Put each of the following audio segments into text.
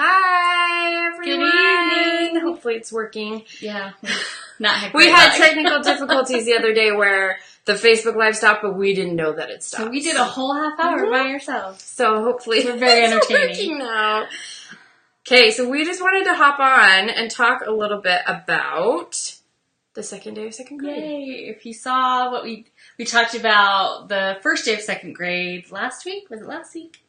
Hi, everyone. Good evening. Hopefully it's working. Yeah. Not we had technical difficulties the other day where the Facebook Live stopped, but we didn't know that it stopped. So we did a whole half hour by ourselves. So hopefully we're very entertaining. It's working now. Okay, so we just wanted to hop on and talk a little bit about the second day of second grade. Yay. If you saw what we talked about the first day of second grade last week. Was it last week?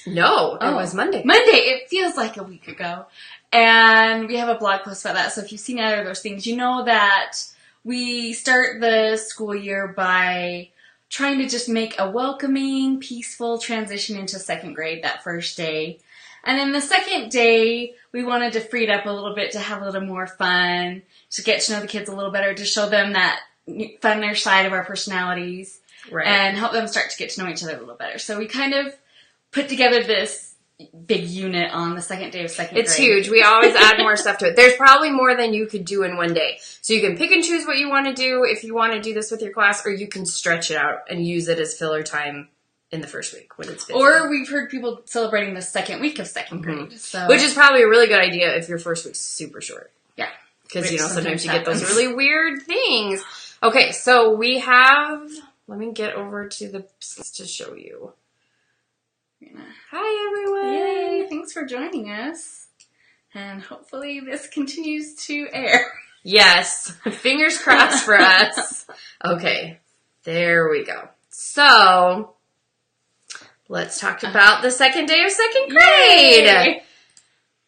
No, it was Monday. Monday. It feels like a week ago. And we have a blog post about that. So if you've seen either of those things, you know that we start the school year by trying to just make a welcoming, peaceful transition into second grade that first day. And then the second day, we wanted to free it up a little bit to have a little more fun, to get to know the kids a little better, to show them that funner side of our personalities, right, and help them start to get to know each other a little better. So we kind of put together this big unit on the second day of second grade. It's huge. We always add more stuff to it. There's probably more than you could do in one day. So you can pick and choose what you want to do if you want to do this with your class, or you can stretch it out and use it as filler time in the first week when it's busy. Or we've heard people celebrating the second week of second grade. So. Which is probably a really good idea if your first week's super short. Yeah. Because, sometimes you get those really weird things. Okay, so we have... Let me get over to to show you. Hi, everyone. Yay, thanks for joining us. And hopefully this continues to air. Yes. Fingers crossed for us. Okay, there we go. So... let's talk about the second day of second grade.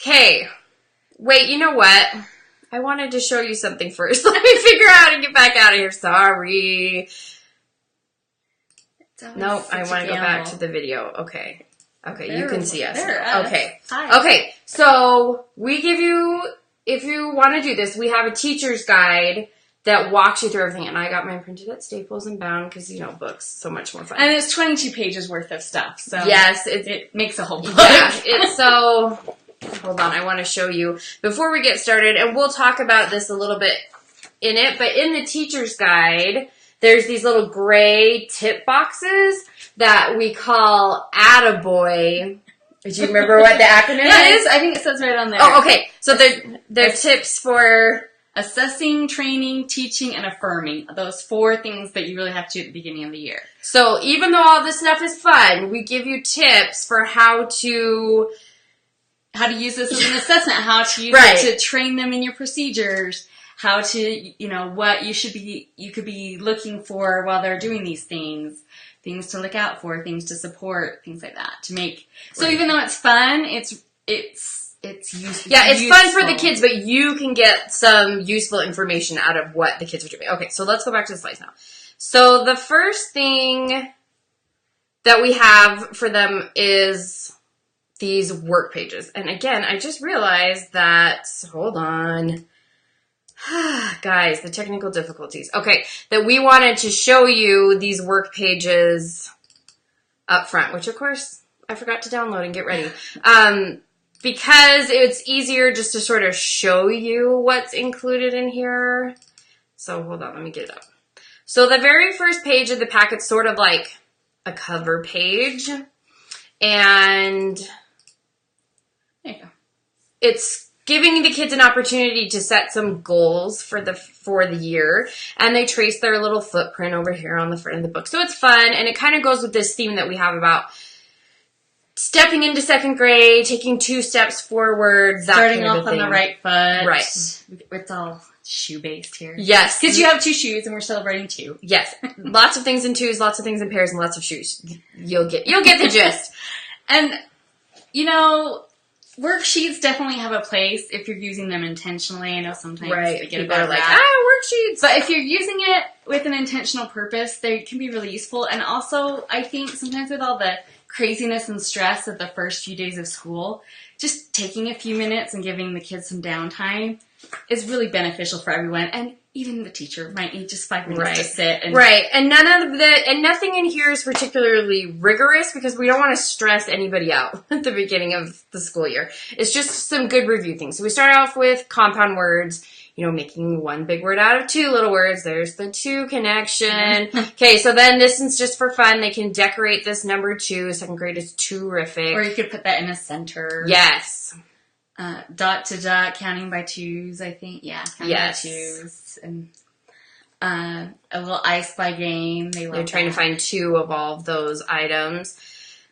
Okay. Wait, you know what? I wanted to show you something first. Let me figure out how to get back out of here. Sorry. Nope, I want to go back to the video. Okay. Okay, you can see us. Okay. Hi. Okay, so we give you, if you want to do this, we have a teacher's guide that walks you through everything. And I got mine printed at Staples and bound because, books, so much more fun. And it's 22 pages worth of stuff. So yes, it makes a whole book. Yeah, it's so... Hold on, I want to show you before we get started. And we'll talk about this a little bit in it. But in the teacher's guide, there's these little gray tip boxes that we call Attaboy. Do you remember what the acronym is? I think it says right on there. Oh, okay. So they're tips for... assessing, training, teaching, and affirming. Those 4 things that you really have to do at the beginning of the year. So even though all this stuff is fun, we give you tips for how to use this as an assessment, how to use it to train them in your procedures, how to, what you could be looking for while they're doing these things to look out for, things to support, things like that to make. So even though it's fun, it's useful. Yeah, it's fun for the kids, but you can get some useful information out of what the kids are doing. Okay, so let's go back to the slides now. So the first thing that we have for them is these work pages. And again, I just realized that, hold on. Guys, the technical difficulties. Okay, that we wanted to show you these work pages up front, which of course I forgot to download and get ready. Because it's easier just to sort of show you what's included in here. So hold on, let me get it up. So the very first page of the packet's sort of like a cover page. And there you go. It's giving the kids an opportunity to set some goals for the year. And they trace their little footprint over here on the front of the book. So it's fun, and it kind of goes with this theme that we have about stepping into second grade, taking 2 steps forward, starting off on the right foot. Right. It's all shoe-based here. Yes. Because you have 2 shoes, and we're celebrating 2. Yes. Lots of things in 2s, lots of things in pairs, and lots of shoes. You'll get the gist. And, worksheets definitely have a place if you're using them intentionally. I know sometimes they get people about are like, worksheets. But if you're using it with an intentional purpose, they can be really useful. And also, I think sometimes with all the craziness and stress of the first few days of school, just taking a few minutes and giving the kids some downtime is really beneficial for everyone. And even the teacher might need just 5 minutes to sit. And nothing in here is particularly rigorous because we don't want to stress anybody out at the beginning of the school year. It's just some good review things. So we start off with compound words, making one big word out of 2 little words. There's the 2 connection. Okay, so then this is just for fun. They can decorate this number 2. Second grade is terrific. Or you could put that in a center. Yes. Dot to dot, counting by twos, I think. Yeah, counting by twos. And a little I Spy game. They're trying to find 2 of all of those items.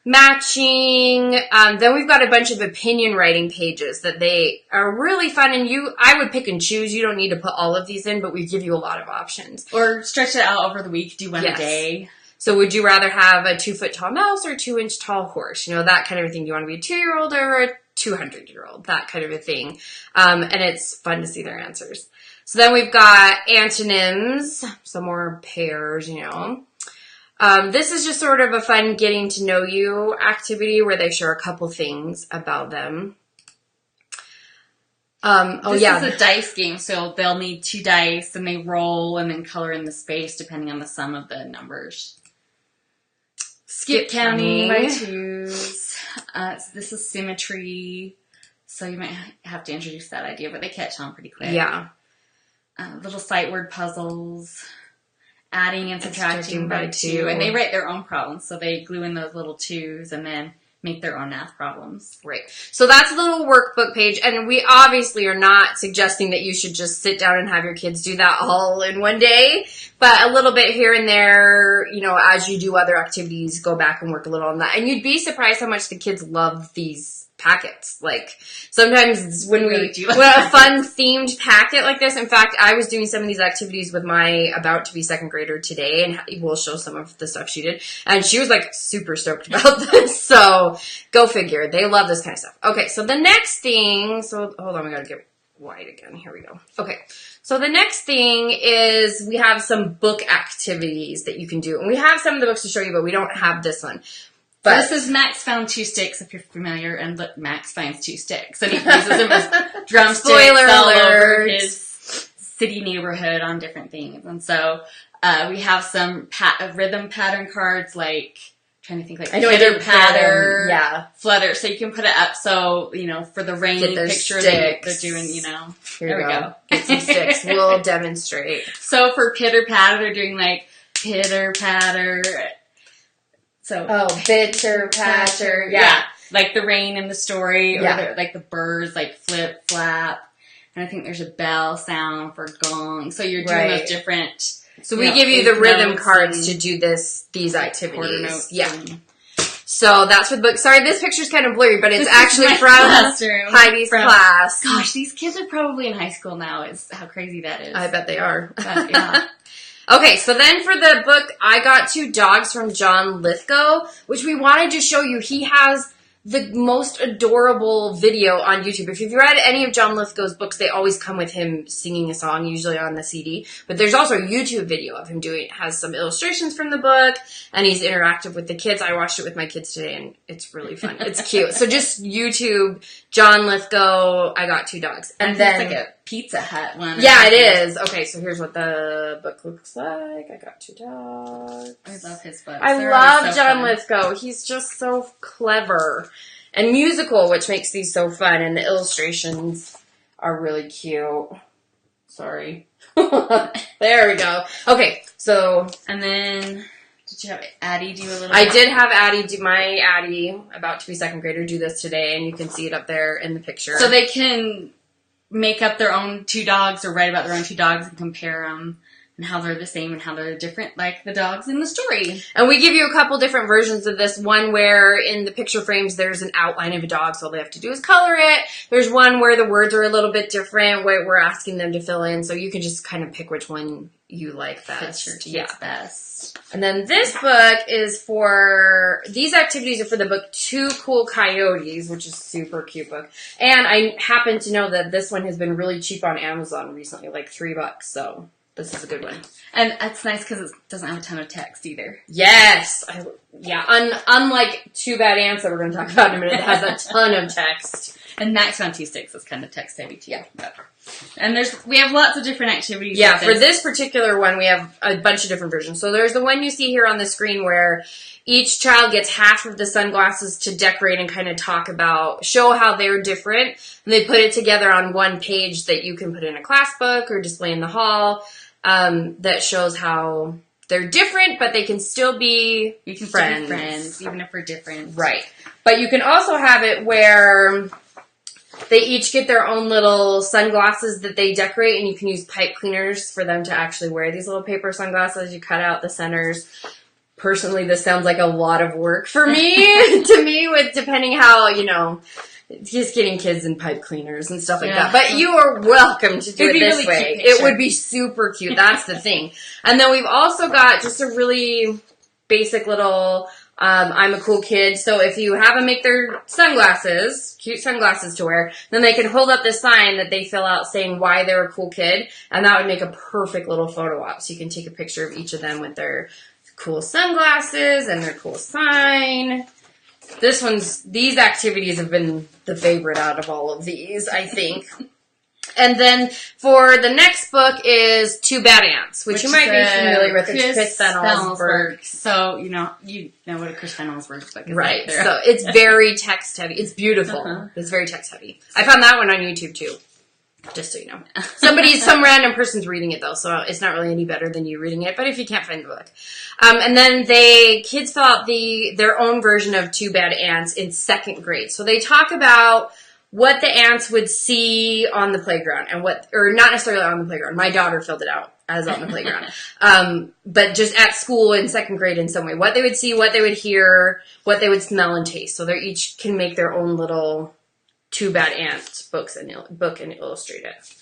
Matching. Then we've got a bunch of opinion writing pages that they are really fun. And I would pick and choose. You don't need to put all of these in, but we give you a lot of options. Or stretch it out over the week. Do one a day. So would you rather have a 2-foot tall mouse or a 2-inch tall horse? That kind of a thing. Do you want to be a 2-year-old or a 200-year-old? That kind of a thing. And it's fun to see their answers. So then we've got antonyms, some more pairs, This is just sort of a fun getting to know you activity where they share a couple things about them. This is a dice game, so they'll need 2 dice, and they roll and then color in the space depending on the sum of the numbers. Skip counting by twos. This is symmetry, so you might have to introduce that idea, but they catch on pretty quick. Yeah. Little sight word puzzles. Adding and subtracting by 2. And they write their own problems, so they glue in those little 2s and then make their own math problems. Right. So that's a little workbook page, and we obviously are not suggesting that you should just sit down and have your kids do that all in one day, but a little bit here and there, as you do other activities, go back and work a little on that. And you'd be surprised how much the kids love these packets. Like, sometimes when a fun themed packet like this, in fact, I was doing some of these activities with my about to be 2nd grader today, and we'll show some of the stuff she did, and she was like super stoked about this. So go figure, they love this kind of stuff. Okay, so the next thing, hold on, we gotta get wide again. Here we go. Okay, so the next thing is we have some book activities that you can do, and we have some of the books to show you, but we don't have this one. But this is Max found 2 sticks, if you're familiar, and look, Max finds 2 sticks, and he uses them as drumsticks all over his city neighborhood on different things. And so we have some rhythm pattern cards, like, trying to think, like pitter patter, flutter. So you can put it up so, for the rain picture they're doing, Here we go. Get some sticks. We'll demonstrate. So for pitter patter, they're doing like pitter patter. So bitter patter. Yeah. Like the rain in the story, or like the birds, like flip, flap. And I think there's a bell sound for gong. So you're doing those different. So we give you the rhythm cards to do these activities. Notes. Yeah. So that's for the book. Sorry, this picture's kind of blurry, but it's actually from Heidi's class. Gosh, these kids are probably in high school now. Is how crazy that is. I bet they are. But, yeah. Okay, so then for the book, I Got 2 Dogs from John Lithgow, which we wanted to show you. He has the most adorable video on YouTube. If you've read any of John Lithgow's books, they always come with him singing a song, usually on the CD. But there's also a YouTube video of him has some illustrations from the book, and he's interactive with the kids. I watched it with my kids today, and it's really fun. It's cute. So just YouTube, John Lithgow, I Got 2 Dogs. And then it's like a Pizza Hut one. Yeah, it is. Okay, so here's what the book looks like. I Got 2 Dogs. I love his books. I love John Lithgow. He's just so clever and musical, which makes these so fun. And the illustrations are really cute. Sorry. There we go. Okay, so. And then, did you have Addie do a little I did have my Addie, about to be 2nd grader, do this today. And you can see it up there in the picture. So they can make up their own 2 dogs or write about their own 2 dogs and compare them and how they're the same and how they're different, like the dogs in the story. And we give you a couple different versions of this. One where in the picture frames there's an outline of a dog, so all they have to do is color it. There's one where the words are a little bit different, where we're asking them to fill in, so you can just kind of pick which one you like best. Fits your kids best. And then this book is these activities are for the book 2 Cool Coyotes, which is a super cute book. And I happen to know that this one has been really cheap on Amazon recently, like $3, so this is a good one. And it's nice because it doesn't have a ton of text either. Yes! Unlike Too Bad Ants that we're going to talk about in a minute, it has a ton of text. And Max found 2 sticks is kind of text heavy too. Yeah. And we have lots of different activities. Yeah, for this particular one, we have a bunch of different versions. So there's the one you see here on the screen where each child gets half of the sunglasses to decorate and kind of show how they're different. And they put it together on one page that you can put in a class book or display in the hall, that shows how they're different, but they can still be friends, even if we're different. Right. But you can also have it where They each get their own little sunglasses that they decorate, and you can use pipe cleaners for them to actually wear these little paper sunglasses. You cut out the centers. Personally, this sounds like a lot of work for me, to me, with depending how, just getting kids in pipe cleaners and stuff like that. But you are welcome to do it this really way. It would be super cute. That's the thing. And then we've also got just a really basic little, I'm a cool kid. So if you have them make their sunglasses, cute sunglasses to wear, then they can hold up this sign that they fill out saying why they're a cool kid. And that would make a perfect little photo op. So you can take a picture of each of them with their cool sunglasses and their cool sign. These activities have been the favorite out of all of these, I think. And then for the next book is Two Bad Ants, which you might be familiar with. It's Chris Fennelsberg. So, you know what a Chris Fennelsberg book is. Right. So it's very text heavy. It's beautiful. It's very text heavy. I found that one on YouTube too. Just so you know. Some random person's reading it though, so it's not really any better than you reading it, but if you can't find the book. And then kids fill out their own version of Two Bad Ants in 2nd grade. So they talk about what the ants would see on the playground or not necessarily on the playground. My daughter filled it out as on the playground. But just at school in 2nd grade in some way. What they would see, what they would hear, what they would smell and taste. So they each can make their own little Two Bad Ants book and illustrate it.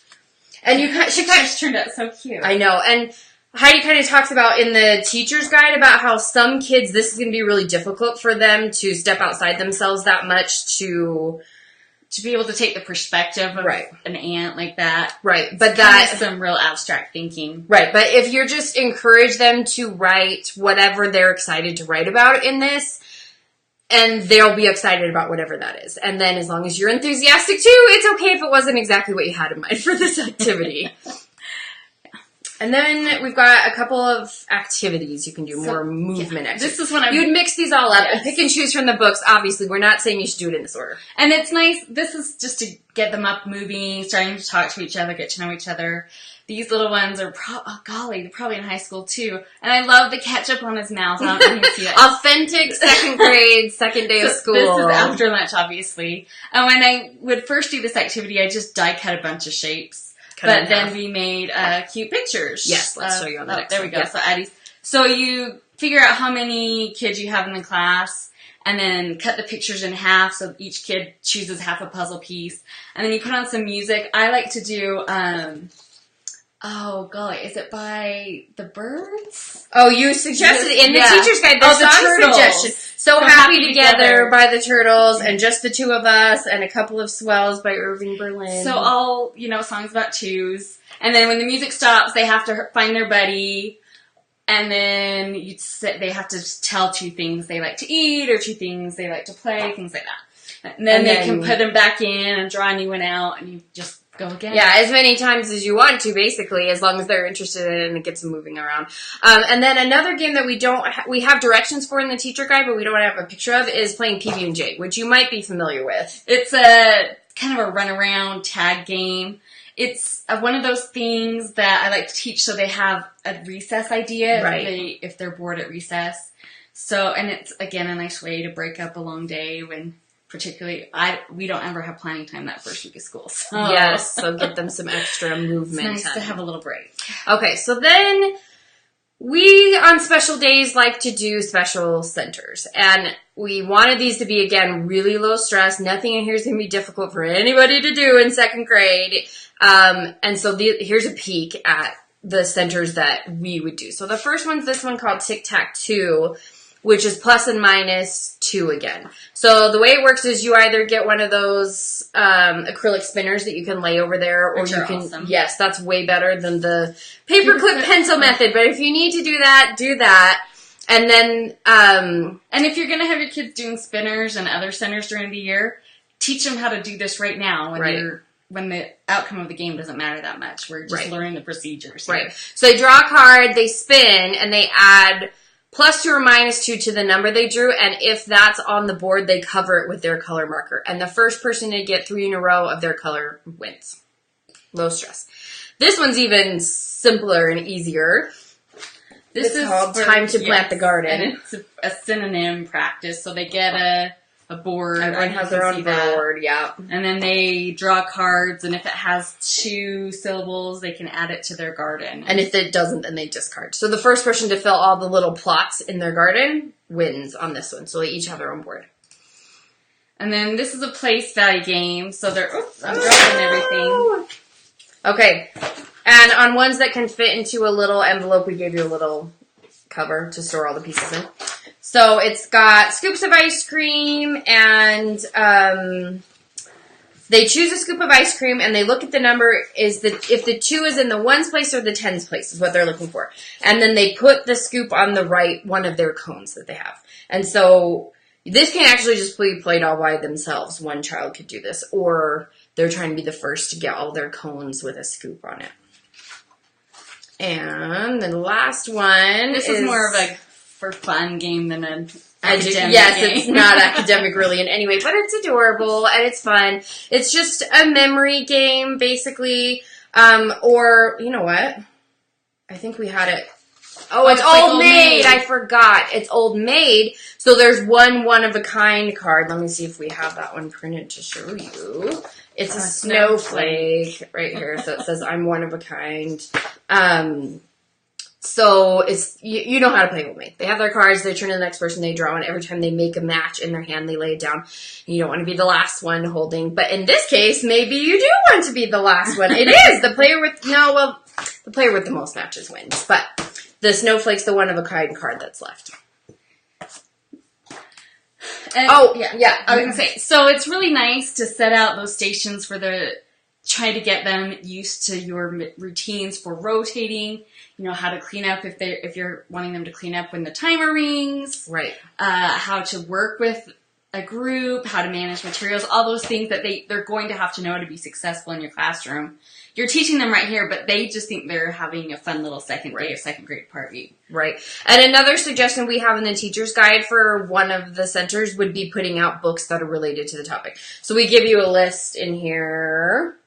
And she just turned out so cute. I know. And Heidi kind of talks about in the teacher's guide about how some kids, this is going to be really difficult for them to step outside themselves that much to be able to take the perspective of an ant like that. Right. But that's some real abstract thinking. Right. But if you're just encourage them to write whatever they're excited to write about in this, and they'll be excited about whatever that is. And then as long as you're enthusiastic too, it's okay if it wasn't exactly what you had in mind for this activity. And then we've got a couple of activities you can do, more movement activities. This is when you'd mix these all up and pick and choose from the books. Obviously, we're not saying you should do it in this order. And it's nice. This is just to get them up moving, starting to talk to each other, get to know each other. These little ones are, they're probably in high school too. And I love the ketchup on his mouth. I don't know if you see it. Authentic 2nd grade, 2nd day of school. This is after lunch, obviously. And when I would first do this activity, I just die cut a bunch of shapes. But then we made cute pictures. Yes, let's show you on the next one. There we go. Yeah. So Addie's. So you figure out how many kids you have in the class, and then cut the pictures in half so each kid chooses half a puzzle piece. And then you put on some music. I like to do, is it by the Birds? Oh, you suggested in the teacher's guide, there's the song suggestion. So happy together by the Turtles, and Just the Two of Us, and A Couple of Swells by Irving Berlin. So all, songs about twos. And then when the music stops, they have to find their buddy. And then they have to tell 2 things they like to eat, or 2 things they like to play, things like that. And then they can put them back in and draw a new one out, and you just go again. Yeah, as many times as you want to, basically, as long as they're interested in it and it gets them moving around. And then another game that we have directions for in the teacher guide, but we don't have a picture of, is playing PB&J, which you might be familiar with. It's a kind of a run-around tag game. It's one of those things that I like to teach so they have a recess idea if they're bored at recess. So, and it's, again, a nice way to break up a long day when... Particularly, we don't ever have planning time that first week of school. So. Yes, so get them some extra movement. It's nice to have a little break. Okay, so then we, on special days, like to do special centers. And we wanted these to be, again, really low stress. Nothing in here is going to be difficult for anybody to do in 2nd grade. And so here's a peek at the centers that we would do. So the first one's this one called Tic-Tac-Toe, which is plus and minus 2 again. So the way it works is you either get one of those acrylic spinners that you can lay over there, or you can... Awesome. Yes, that's way better than the paperclip pencil method. But if you need to do that, do that. And then... and if you're going to have your kids doing spinners and other centers during the year, teach them how to do this right now when the outcome of the game doesn't matter that much. We're just learning the procedures. Here. Right. So they draw a card, they spin, and they add... +2 or -2 to the number they drew, and if that's on the board, they cover it with their color marker. And the first person to get 3 in a row of their color wins. Low stress. This one's even simpler and easier. This is called Time to Plant the Garden. And it's a synonym practice, so they get a a board. Everyone has their own board, yeah. And then they draw cards, and if it has 2 syllables, they can add it to their garden. And if it doesn't, then they discard. So the first person to fill all the little plots in their garden wins on this one. So they each have their own board. And then this is a place value game, so they're, oops, I'm dropping everything. Okay. And on ones that can fit into a little envelope, we gave you a little cover to store all the pieces in. So it's got scoops of ice cream, and they choose a scoop of ice cream, and they look at the number, if the 2 is in the ones place or the tens place is what they're looking for. And then they put the scoop on the right one of their cones that they have. And so this can actually just be played all by themselves. One child could do this, or they're trying to be the first to get all their cones with a scoop on it. And the last one This is more of a for fun game than an academic game. It's not academic really in any way, but it's adorable and it's fun. It's just a memory game, basically. Or, you know what? I think we had it. Oh, it's Old Maid. I forgot. It's Old Maid. So there's one of a kind card. Let me see if we have that one printed to show you. It's a snowflake right here. So it says, I'm one of a kind. So it's, you know how to play Old Maid. They have their cards, they turn to the next person, they draw one. Every time they make a match in their hand, they lay it down. You don't want to be the last one holding. But in this case, maybe you do want to be the last one. It is. The player with the most matches wins. But the snowflake's the one of a kind card that's left. And, I was going to say, so it's really nice to set out those stations try to get them used to your routines for rotating, you know, how to clean up if you're wanting them to clean up when the timer rings. Right. How to work with a group, how to manage materials, all those things that they're going to have to know to be successful in your classroom. You're teaching them right here, but they just think they're having a fun little second grade party. Right. And another suggestion we have in the teacher's guide for one of the centers would be putting out books that are related to the topic. So we give you a list in here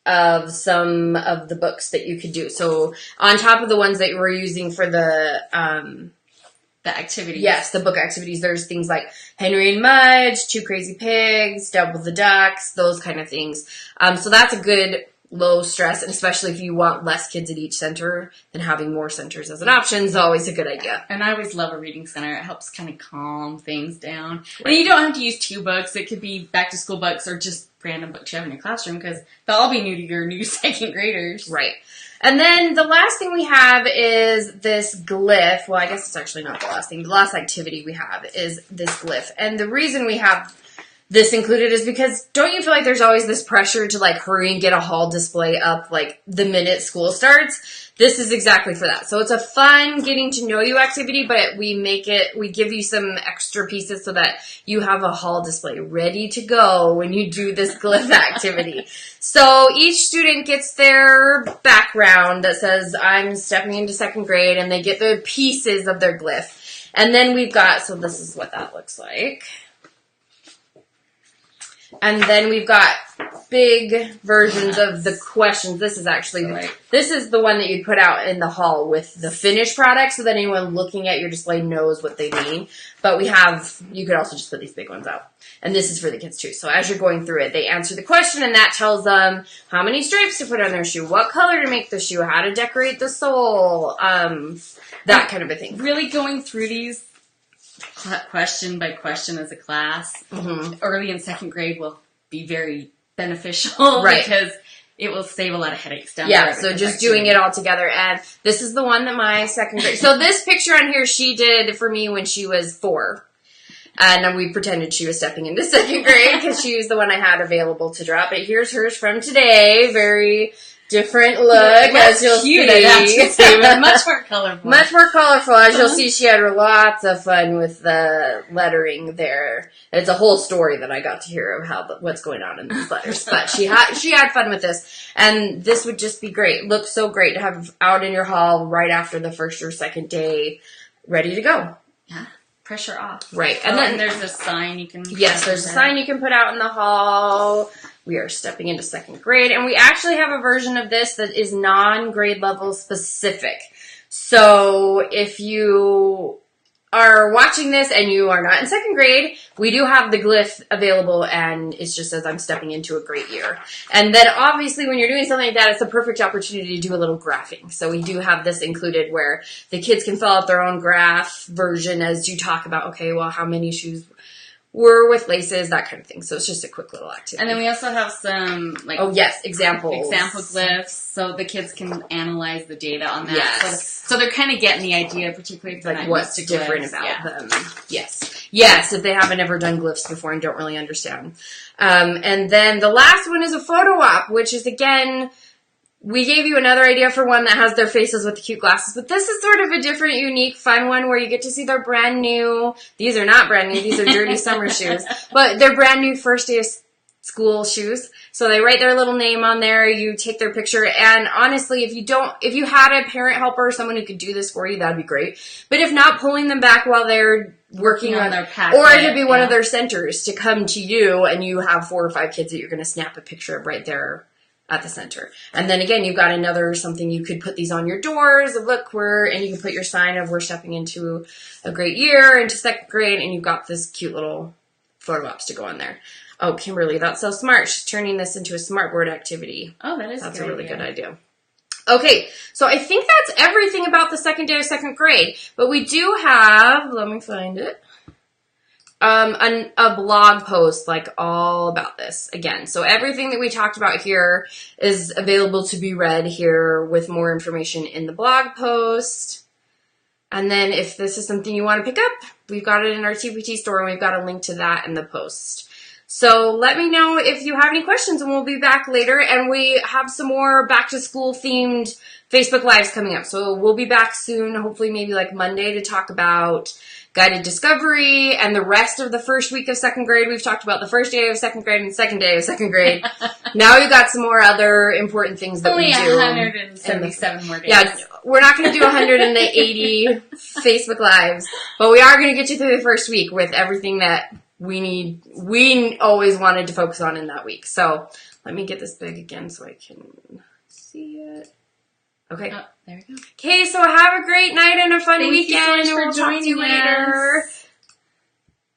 of some of the books that you could do. So on top of the ones that we're using for the activities. Yes, the book activities. There's things like Henry and Mudge, Two Crazy Pigs, Double the Ducks, those kind of things. So that's a good low stress, and especially if you want less kids at each center, then having more centers as an option is always a good idea. And I always love a reading center. It helps kind of calm things down. Right. And you don't have to use 2 books. It could be back to school books or just random books you have in your classroom because they'll all be new to your new second graders. Right. And then the last thing we have is this glyph. Well, I guess it's actually not the last thing. The last activity we have is this glyph. And the reason we have this included is because don't you feel like there's always this pressure to like hurry and get a hall display up like the minute school starts? This is exactly for that. So it's a fun getting to know you activity, but we give you some extra pieces so that you have a hall display ready to go when you do this glyph activity. So each student gets their background that says, I'm stepping into second grade, and they get the pieces of their glyph. And then so this is what that looks like. And then we've got big versions of the questions. This is the one that you put out in the hall with the finished product so that anyone looking at your display knows what they mean. But you could also just put these big ones out. And this is for the kids too. So as you're going through it, they answer the question, and that tells them how many stripes to put on their shoe, what color to make the shoe, how to decorate the sole, that kind of a thing. Really going through these question by question as a class early in second grade will be very beneficial, right? Because it will save a lot of headaches down the road. So just doing it all together. And this is the one that my second grade. So this picture on here she did for me when she was 4. And then we pretended she was stepping into second grade because she was the one I had available to draw. But here's hers from today. Very different look, as you'll see. Much more colorful. Much more colorful. As you'll see, she had lots of fun with the lettering there. It's a whole story that I got to hear of what's going on in these letters. But she had fun with this. And this would just be great. Looks so great to have out in your hall right after the first or second day, ready to go. Yeah. Pressure off. Right. And then there's a sign you can... Yes, there's a sign you can put out in the hall. We are stepping into second grade. And we actually have a version of this that is non-grade level specific. So if you are watching this and you are not in second grade, we do have the Glyph available, and it just says I'm stepping into a great year. And then obviously when you're doing something like that, it's a perfect opportunity to do a little graphing. So we do have this included where the kids can fill out their own graph version as you talk about, okay, well, how many shoes were with laces, that kind of thing. So it's just a quick little activity. And then we also have some, like... Oh, yes, example glyphs, so the kids can analyze the data on that. Yes. So they're kind of getting the idea, particularly if they're like not what's used to different glyphs. about them. Yes, if they haven't ever done glyphs before and don't really understand. And then the last one is a photo op, which is, again... We gave you another idea for one that has their faces with the cute glasses, but this is sort of a different, unique, fun one where you get to see their brand new, these are not brand new, these are dirty summer shoes, but they're brand new first day of school shoes. So they write their little name on there, you take their picture, and honestly, if you had a parent helper or someone who could do this for you, that'd be great. But if not, pulling them back while they're working on their packet, or it could be one of their centers to come to you and you have 4 or 5 kids that you're going to snap a picture of right there at the center. And then again, you've got another something you could put these on your doors of look, and you can put your sign of we're stepping into a great year, into second grade, and you've got this cute little photo ops to go on there. Oh, Kimberly, that's so smart. She's turning this into a smartboard activity. Oh, that's a really good idea. Okay, so I think that's everything about the second day of second grade. But we do have, let me find it. A blog post like all about this again. So everything that we talked about here is available to be read here with more information in the blog post. And then if this is something you want to pick up, we've got it in our TPT store and we've got a link to that in the post. So let me know if you have any questions and we'll be back later. And we have some more back to school themed Facebook Lives coming up. So we'll be back soon, hopefully maybe like Monday, to talk about guided discovery and the rest of the first week of second grade. We've talked about the first day of second grade and second day of second grade. Now we've got some more other important things that we do. Only 177 more days. Yeah, we're not going to do 180 Facebook Lives, but we are going to get you through the first week with everything that we always wanted to focus on in that week. So let me get this big again so I can see it. Okay. Oh, there we go. Okay, so have a great night and a fun weekend. Thank you so much for we'll talk to you joining later. us.